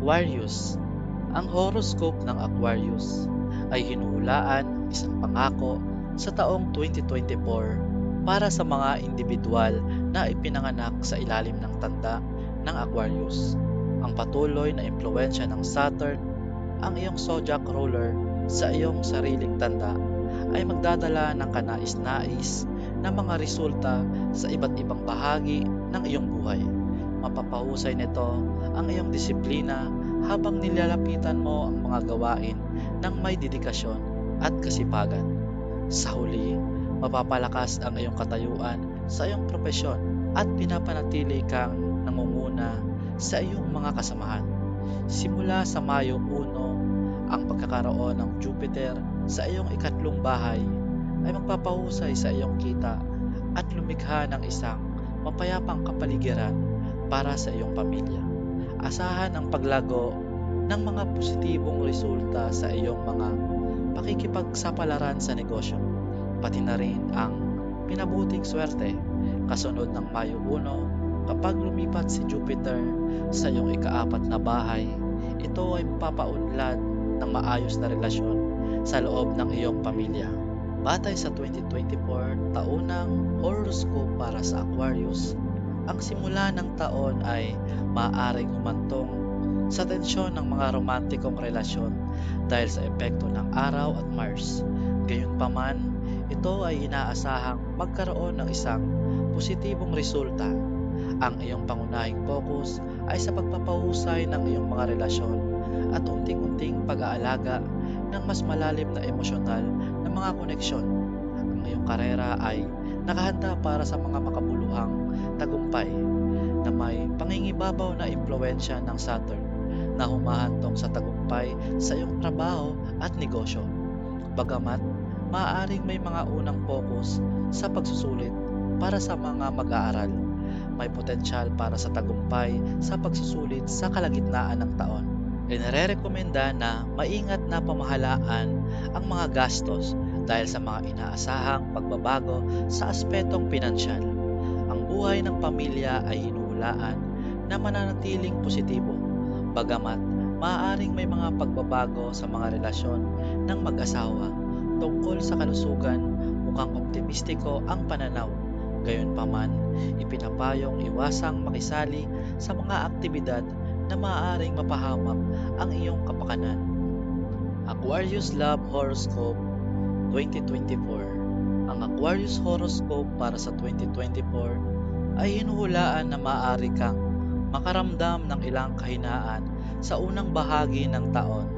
Aquarius. Ang horoscope ng Aquarius ay hinuhulaan ang isang pangako sa taong 2024 para sa mga individual na ipinanganak sa ilalim ng tanda ng Aquarius. Ang patuloy na impluwensya ng Saturn, ang iyong zodiac ruler sa iyong sariling tanda, ay magdadala ng kanais-nais na mga resulta sa iba't ibang bahagi ng iyong buhay. Mapapahusay nito ang iyong disiplina habang nilalapitan mo ang mga gawain ng may dedikasyon at kasipagan. Sa huli, mapapalakas ang iyong katayuan sa iyong propesyon at pinapanatili kang nangunguna sa iyong mga kasamahan. Simula sa Mayo 1, ang pagkakaroon ng Jupiter sa iyong ikatlong bahay ay magpapahusay sa iyong kita at lumikha ng isang mapayapang kapaligiran para sa iyong pamilya. Asahan ang paglago ng mga positibong resulta sa iyong mga pakikipagsapalaran sa negosyo, pati na rin ang pinabuting swerte kasunod ng Mayo 1 kapag lumipat si Jupiter sa iyong ikaapat na bahay. Ito ay mapapaunlad ng maayos na relasyon sa loob ng iyong pamilya. Batay sa 2024 taunang horoscope para sa Aquarius, ang simula ng taon ay maaaring humantong sa tensyon ng mga romantikong relasyon dahil sa epekto ng araw at Mars. Gayunpaman, ito ay inaasahang magkaroon ng isang positibong resulta. Ang iyong pangunahing focus ay sa pagpapahusay ng iyong mga relasyon at unting-unting pag-aalaga ng mas malalim na emosyonal na mga koneksyon. Ang iyong karera ay nakahanda para sa mga makabuluhang tagumpay na may pangingibabaw na impluwensya ng Saturn na humahantong sa tagumpay sa iyong trabaho at negosyo. Bagamat maaaring may mga unang focus sa pagsusulit para sa mga mag-aaral, may potensyal para sa tagumpay sa pagsusulit sa kalagitnaan ng taon. Inirekomenda na maingat na pamahalaan ang mga gastos dahil sa mga inaasahang pagbabago sa aspetong pinansyal. Ang buhay ng pamilya ay hinuhulaan na mananatiling positibo, bagamat maaaring may mga pagbabago sa mga relasyon ng mag-asawa. Tungkol sa kalusugan, mukhang optimistiko ang pananaw. Gayunpaman, ipinapayong iwasang makisali sa mga aktibidad na maaaring mapahamak ang iyong kapakanan. Aquarius Love Horoscope 2024. Ang Aquarius Horoscope para sa 2024 ay hinuhulaan na maaari kang makaramdam ng ilang kahinaan sa unang bahagi ng taon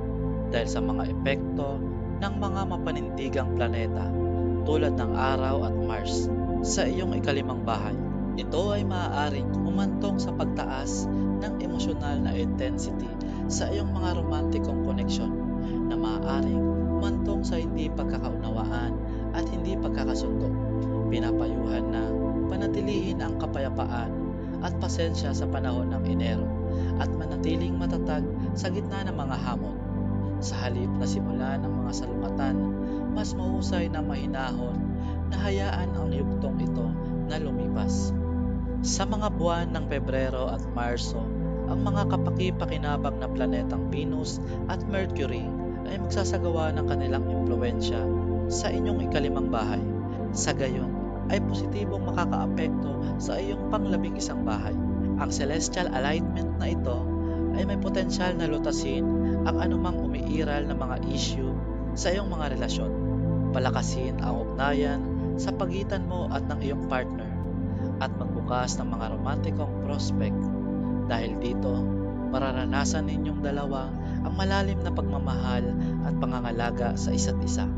dahil sa mga epekto ng mga mapanindigang planeta tulad ng Araw at Mars sa iyong ikalimang bahay. Ito ay maaaring humantong sa pagtaas ng emosyonal na intensity sa iyong mga romantikong koneksyon na maaaring humantong sa hindi pagkakaunawaan at hindi pagkakasundo. Pinapayuhan na panatilihin ang kapayapaan at pasensya sa panahon ng Enero at manatiling matatag sa gitna ng mga hamon. Sa halip na simula ng mga salungatan, mas mahusay na mahinahon na hayaan ang yugtong ito na lumipas. Sa mga buwan ng Pebrero at Marso, ang mga kapaki-pakinabang na planetang Venus at Mercury ay magsasagawa ng kanilang impluwensya sa inyong ikalimang bahay. Sa gayon, ay positibong makakaapekto sa iyong pang-11 bahay. Ang celestial alignment na ito ay may potensyal na lutasin ang anumang umiiral na mga issue sa iyong mga relasyon. Palakasin ang ugnayan sa pagitan mo at ng iyong partner at magbukas ng mga romantikong prospect. Dahil dito, mararanasan ninyong dalawa ang malalim na pagmamahal at pangangalaga sa isa't isa.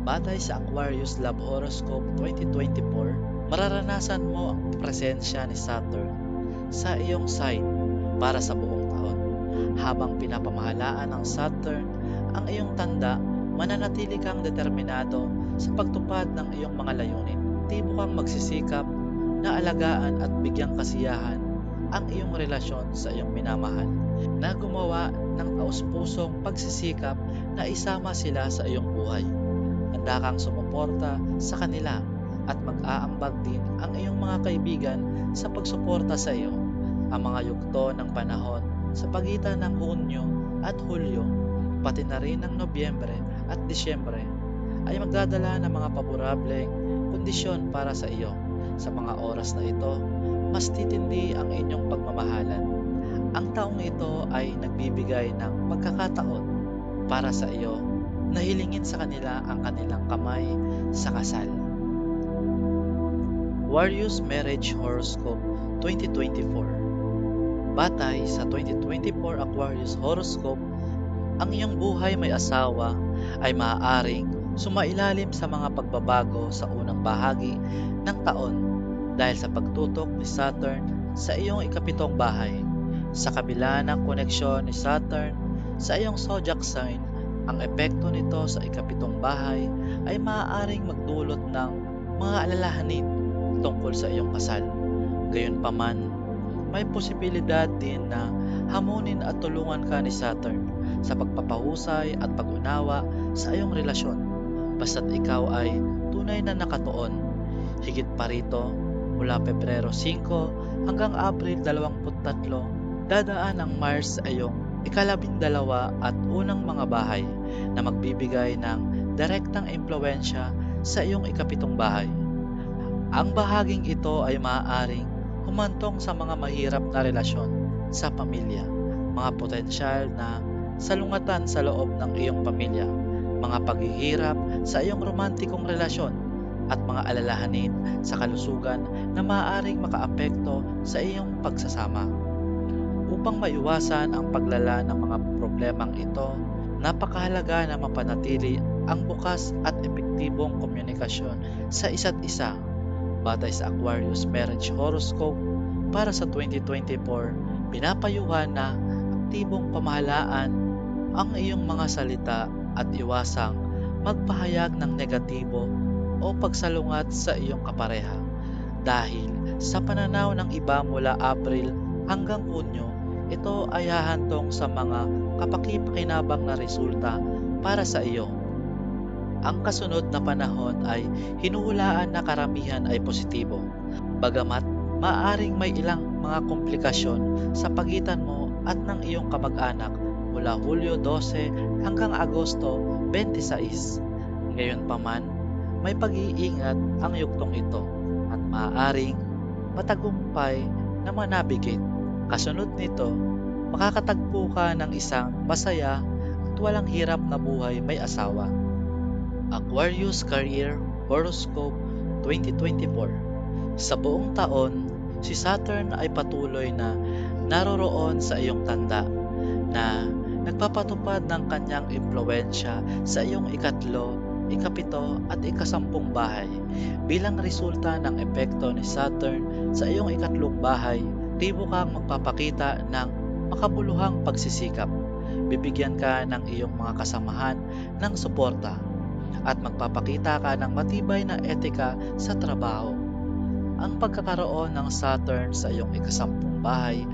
Batay sa Aquarius Love Horoscope 2024, mararanasan mo ang presensya ni Saturn sa iyong sign para sa buong taon. Habang pinapamahalaan ng Saturn ang iyong tanda, mananatili kang determinado sa pagtupad ng iyong mga layunin. Tibo kang magsisikap na alagaan at bigyang kasiyahan ang iyong relasyon sa iyong minamahal, na gumawa ng taos-pusong pagsisikap na isama sila sa iyong buhay. Handa kang sumuporta sa kanila at mag-aambag din ang iyong mga kaibigan sa pagsuporta sa iyo. Ang mga yugto ng panahon Sa pagitan ng Hunyo at Hulyo, pati na rin ng Nobyembre at Disyembre, ay magdadala ng mga paborableng kondisyon para sa iyo. Sa mga oras na ito, mas titindi ang inyong pagmamahalan. Ang taong ito ay nagbibigay ng pagkakataon para sa iyo na hilingin sa kanila ang kanilang kamay sa kasal. Aquarius Marriage Horoscope 2024. Batay sa 2024 Aquarius Horoscope, ang iyong buhay may asawa ay maaaring sumailalim sa mga pagbabago sa unang bahagi ng taon dahil sa pagtutok ni Saturn sa iyong ikapitong bahay. Sa kabila ng koneksyon ni Saturn sa iyong zodiac sign, ang epekto nito sa ikapitong bahay ay maaaring magdulot ng mga alalahanin tungkol sa iyong kasal. Gayunpaman, may posibilidad din na hamunin at tulungan ka ni Saturn sa pagpapahusay at pag-unawa sa iyong relasyon, basta't ikaw ay tunay na nakatuon. Higit pa rito, mula Pebrero 5 hanggang Abril 23, dadaan ang Mars sa iyong ikalabindalawa at unang mga bahay na magbibigay ng direktang impluwensya sa iyong ikapitong bahay. Ang bahaging ito ay maaaring humantong sa mga mahirap na relasyon sa pamilya, mga potensyal na salungatan sa loob ng iyong pamilya, mga paghihirap sa iyong romantikong relasyon, at mga alalahanin sa kalusugan na maaaring makaapekto sa iyong pagsasama. Upang maiwasan ang paglala ng mga problemang ito, napakahalaga na mapanatili ang bukas at epektibong komunikasyon sa isa't isa. Batay sa Aquarius Marriage Horoscope para sa 2024, pinapayuhan na aktibong pamahalaan ang iyong mga salita at iwasang magpahayag ng negatibo o pagsalungat sa iyong kapareha. Dahil sa pananaw ng iba mula April hanggang Hunyo, ito ay hahantong sa mga kapaki-pakinabang na resulta para sa iyo. Ang kasunod na panahon ay hinuhulaan na karamihan ay positibo, bagamat maaaring may ilang mga komplikasyon sa pagitan mo at ng iyong kamag-anak mula Hulyo 12 hanggang Agosto 26. Gayunpaman, may pag-iingat ang yugtong ito at maaaring matagumpay na manabigate. Kasunod nito, makakatagpo ka ng isang masaya at walang hirap na buhay may asawa. Aquarius Career Horoscope 2024. Sa buong taon, si Saturn ay patuloy na naroroon sa iyong tanda na nagpapatupad ng kanyang impluwensya sa iyong ikatlo, ikapito at ikasampung bahay. Bilang resulta ng epekto ni Saturn sa iyong ikatlong bahay, tibo kang magpapakita ng makabuluhang pagsisikap. Bibigyan ka ng iyong mga kasamahan ng suporta at magpapakita ka ng matibay na etika sa trabaho. Ang pagkakaroon ng Saturn sa iyong ikasampung bahay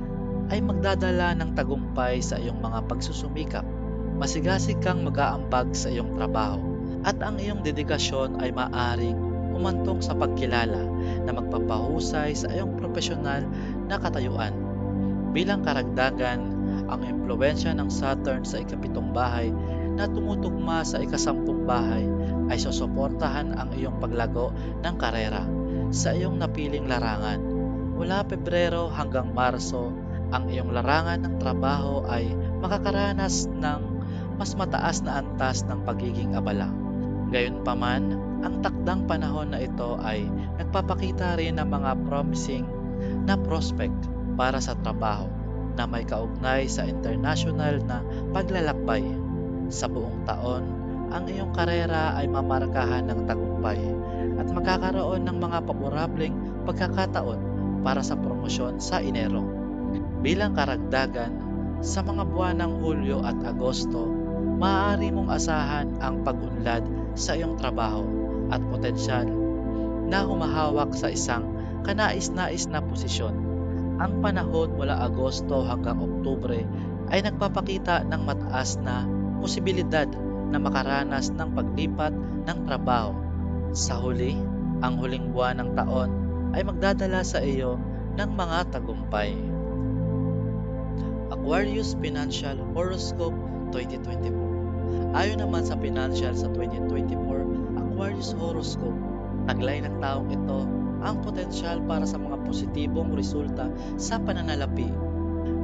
ay magdadala ng tagumpay sa iyong mga pagsusumikap. Masigasig kang mag-aambag sa iyong trabaho at ang iyong dedikasyon ay maaring umantong sa pagkilala na magpapahusay sa iyong profesional na katayuan. Bilang karagdagan, ang impluwensya ng Saturn sa ikapitong bahay na tumutugma sa ikasampung bahay ay susuportahan ang iyong paglago ng karera sa iyong napiling larangan. Mula Pebrero hanggang Marso, ang iyong larangan ng trabaho ay makakaranas ng mas mataas na antas ng pagiging abala. Gayunpaman, ang takdang panahon na ito ay nagpapakita rin ng mga promising na prospect para sa trabaho na may kaugnay sa international na paglalakbay. Sa buong taon, ang iyong karera ay mamarkahan ng tagumpay at magkakaroon ng mga paborableng pagkakataon para sa promosyon sa Enero. Bilang karagdagan, sa mga buwan ng Hulyo at Agosto, maaari mong asahan ang pag-unlad sa iyong trabaho at potensyal na humahawak sa isang kanais-nais na posisyon. Ang panahon mula Agosto hanggang Oktubre ay nagpapakita ng mataas na posibilidad na makaranas ng paglipat ng trabaho. Sa huli, ang huling buwan ng taon ay magdadala sa iyo ng mga tagumpay. Aquarius Financial Horoscope 2024. Ayon naman sa financial sa 2024 Aquarius Horoscope, taglay ng taong ito ang potensyal para sa mga positibong resulta sa pananalapi.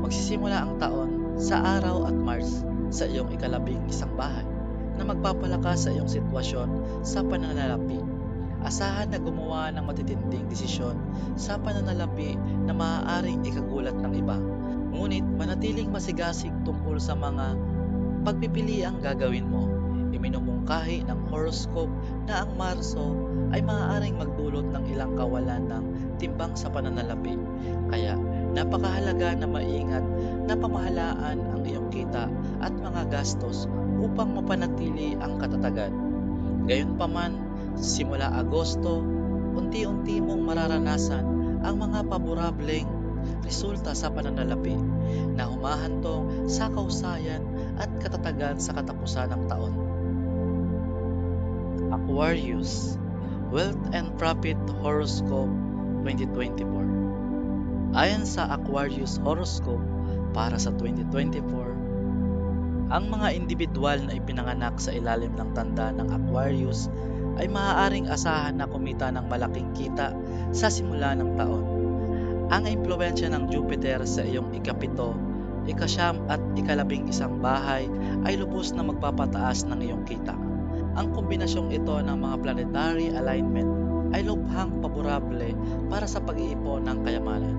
Magsisimula ang taon sa araw at Mars sa iyong ikalabing isang bahay na magpapalakas sa iyong sitwasyon sa pananalapi. Asahan na gumawa ng matitinding desisyon sa pananalapi na maaaring ikagulat ng iba. Ngunit manatiling masigasig tungkol sa mga pagpipiliang gagawin mo. Iminumungkahi ng horoscope na ang Marso ay maaaring magdulot ng ilang kawalan ng timbang sa pananalapi. Kaya napakahalaga na maingat na pamahalaan ang iyong kita at mga gastos upang mapanatili ang katatagan. Gayunpaman, simula Agosto, unti-unti mong mararanasan ang mga paborableng resulta sa pananalapi na humahantong sa kausayan at katatagan sa katapusan ng taon. Aquarius Wealth and Profit Horoscope 2024. Ayon sa Aquarius Horoscope para sa 2024, ang mga individual na ipinanganak sa ilalim ng tanda ng Aquarius ay maaaring asahan na kumita ng malaking kita sa simula ng taon. Ang impluwensya ng Jupiter sa iyong ikapito, ikasyam at ikalabing isang bahay ay lubos na magpapataas ng iyong kita. Ang kombinasyong ito ng mga planetary alignment ay lubhang paborable para sa pag-iipon ng kayamanan.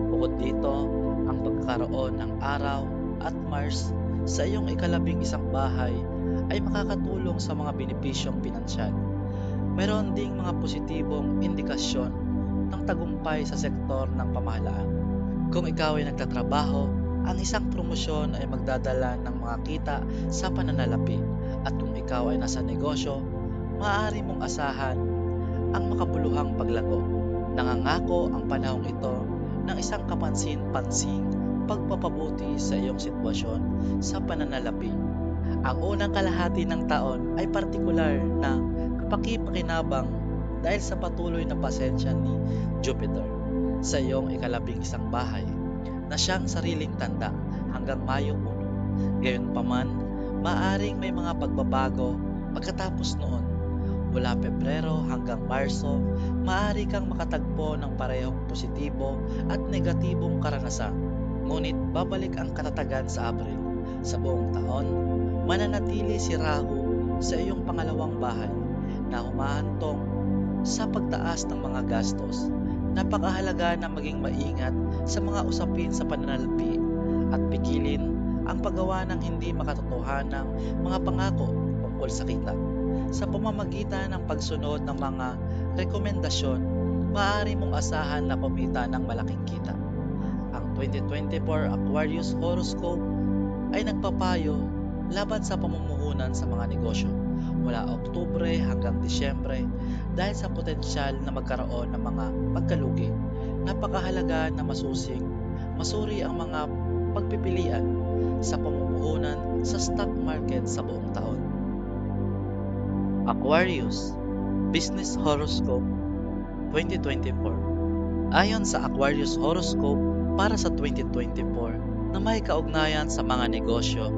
Bukod dito, ang pagkakaroon ng araw at Mars sa iyong ikalabing isang bahay ay makakatulong sa mga benepisyong pinansyal. Mayroon ding mga positibong indikasyon ng tagumpay sa sektor ng pamahalaan. Kung ikaw ay nagtatrabaho, ang isang promosyon ay magdadala ng mga kita sa pananalapi. At kung ikaw ay nasa negosyo, maaari mong asahan ang makabuluhang paglago. Nangangako ang panahong ito ng isang kapansin-pansing pagpapabuti sa iyong sitwasyon sa pananalapi. Ang unang kalahati ng taon ay partikular na kapaki-pakinabang dahil sa patuloy na pasensya ni Jupiter sa iyong ikalabing isang bahay na siyang sariling tanda hanggang Mayo 1. Gayunpaman, maaring may mga pagbabago pagkatapos noon. Mula Pebrero hanggang Marso, maaari kang makatagpo ng parehong positibo at negatibong karanasan. Ngunit babalik ang katatagan sa Abril. Sa buong taon, mananatili si Rahu sa iyong pangalawang bahay na humahantong sa pagtaas ng mga gastos. Napakahalaga na maging maingat sa mga usapin sa pananalapi at pigilin ang paggawa ng hindi makatotohanang mga pangako tungkol sa kita. Sa pamamagitan ng pagsunod ng mga rekomendasyon, maaari mong asahan na kumita ng malaking kita. Ang 2024 Aquarius Horoscope ay nagpapayo laban sa pamumuhunan sa mga negosyo mula Oktubre hanggang Disyembre dahil sa potensyal na magkaroon ng mga pagkalugi. Napakahalaga na masuri ang mga pagpipilian sa pamumuhunan sa stock market sa buong taon. Aquarius Business Horoscope 2024. Ayon sa Aquarius Horoscope para sa 2024 na may kaugnayan sa mga negosyo,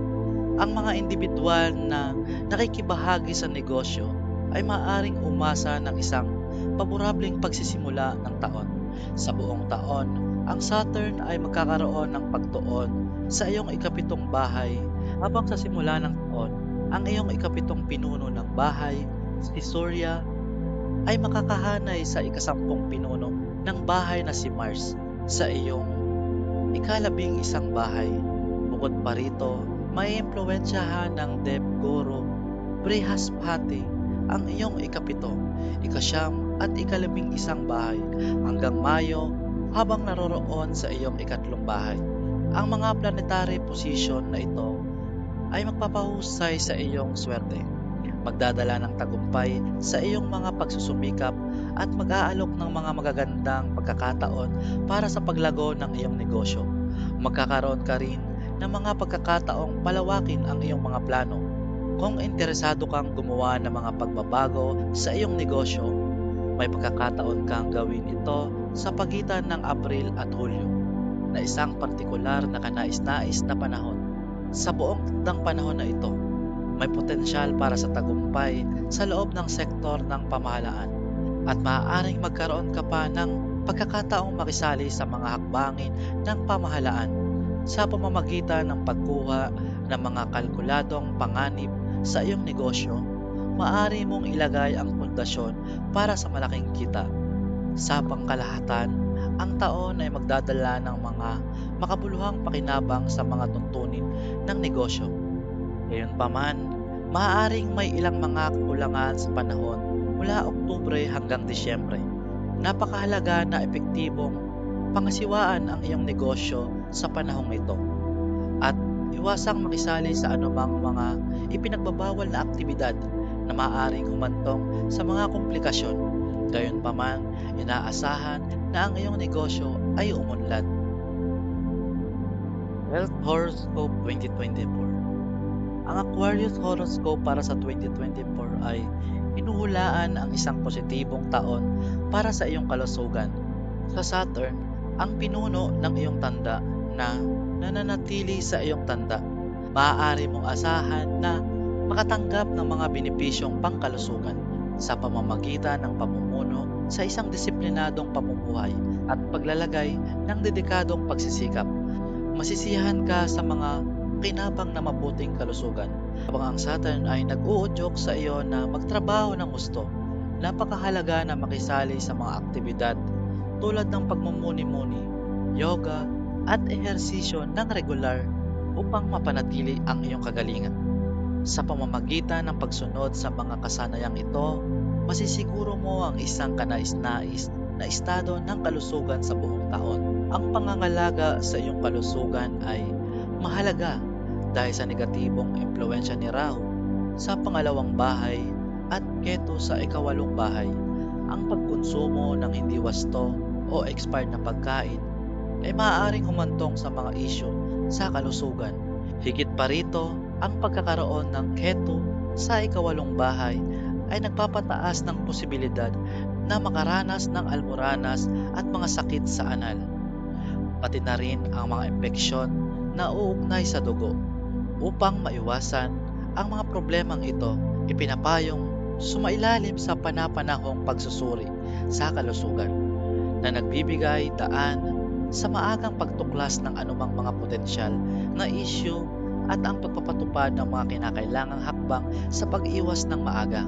ang mga individual na nakikibahagi sa negosyo ay maaaring umasa ng isang paborableng pagsisimula ng taon. Sa buong taon, ang Saturn ay magkakaroon ng pagtuon sa iyong ikapitong bahay, habang sa simula ng taon, ang iyong ikapitong pinuno ng bahay, si Surya, ay makakahanay sa ikasampung pinuno ng bahay na si Mars sa iyong ikalabing isang bahay. Bukod pa rito, may impluwensyahan ng Devgoro Brihaspati ang iyong ikapito, ikasyam at ikalabing isang bahay hanggang Mayo habang naroroon sa iyong ikatlong bahay. Ang mga planetary position na ito ay magpapahusay sa iyong swerte, magdadala ng tagumpay sa iyong mga pagsusumikap at mag-aalok ng mga magagandang pagkakataon para sa paglago ng iyong negosyo. Magkakaroon ka rin ng mga pagkakataong palawakin ang iyong mga plano. Kung interesado kang gumawa ng mga pagbabago sa iyong negosyo, may pagkakataon kang gawin ito sa pagitan ng Abril at Hulyo. na isang partikular na kanais-nais na panahon. Sa buong takdang panahon na ito, may potensyal para sa tagumpay sa loob ng sektor ng pamahalaan at maaaring magkaroon ka pa ng pagkakataong makisali sa mga hakbangin ng pamahalaan sa pamamagitan ng pagkuha ng mga kalkuladong panganib sa iyong negosyo. Maaari mong ilagay ang pundasyon para sa malaking kita. Sa pangkalahatan, ang taon ay magdadala ng mga makabuluhang pakinabang sa mga tuntunin ng negosyo. Gayunpaman, maaaring may ilang mga kakulangan sa panahon mula Oktubre hanggang Disyembre. Napakahalaga na epektibong pangasiwaan ang iyong negosyo sa panahong ito at iwasang makisali sa anumang mga ipinagbabawal na aktibidad na maaaring humantong sa mga komplikasyon. Gayunpaman, inaasahan na ang iyong negosyo ay umunlad. Health Horoscope 2024. Ang Aquarius horoscope para sa 2024 ay inuhulaan ang isang positibong taon para sa iyong kalusugan. Sa Saturn, ang pinuno ng iyong tanda na nananatili sa iyong tanda, maaari mong asahan na makatanggap ng mga benepisyong pangkalusugan sa pamamagitan ng pamumuno sa isang disiplinadong pamumuhay at paglalagay ng dedikadong pagsisikap. Masisiyahan ka sa mga kinabang na mabuting kalusugan. Habang ang Saturn ay nag-uudyok sa iyo na magtrabaho ng gusto, napakahalaga na makisali sa mga aktibidad tulad ng pagmumuni-muni, yoga, at ehersisyo ng regular upang mapanatili ang iyong kagalingan. Sa pamamagitan ng pagsunod sa mga kasanayang ito, masisiguro mo ang isang kanais-nais na estado ng kalusugan sa buong taon. Ang pangangalaga sa iyong kalusugan ay mahalaga dahil sa negatibong impluwensya ni Rahu sa pangalawang bahay at Ketu sa ikawalong bahay. Ang pagkonsumo ng hindi wasto o expired na pagkain ay maaaring humantong sa mga isyu sa kalusugan. Higit pa rito, ang pagkakaroon ng Ketu sa ikawalong bahay ay nagpapataas ng posibilidad na makaranas ng almoranas at mga sakit sa anal, pati na rin ang mga impeksyon na uugnay sa dugo. Upang maiwasan ang mga problemang ito, ipinapayong sumailalim sa panapanahong pagsusuri sa kalusugan na nagbibigay daan sa maagang pagtuklas ng anumang mga potensyal na issue at ang pagpapatupad ng mga kinakailangang hakbang sa pag-iwas ng maaga.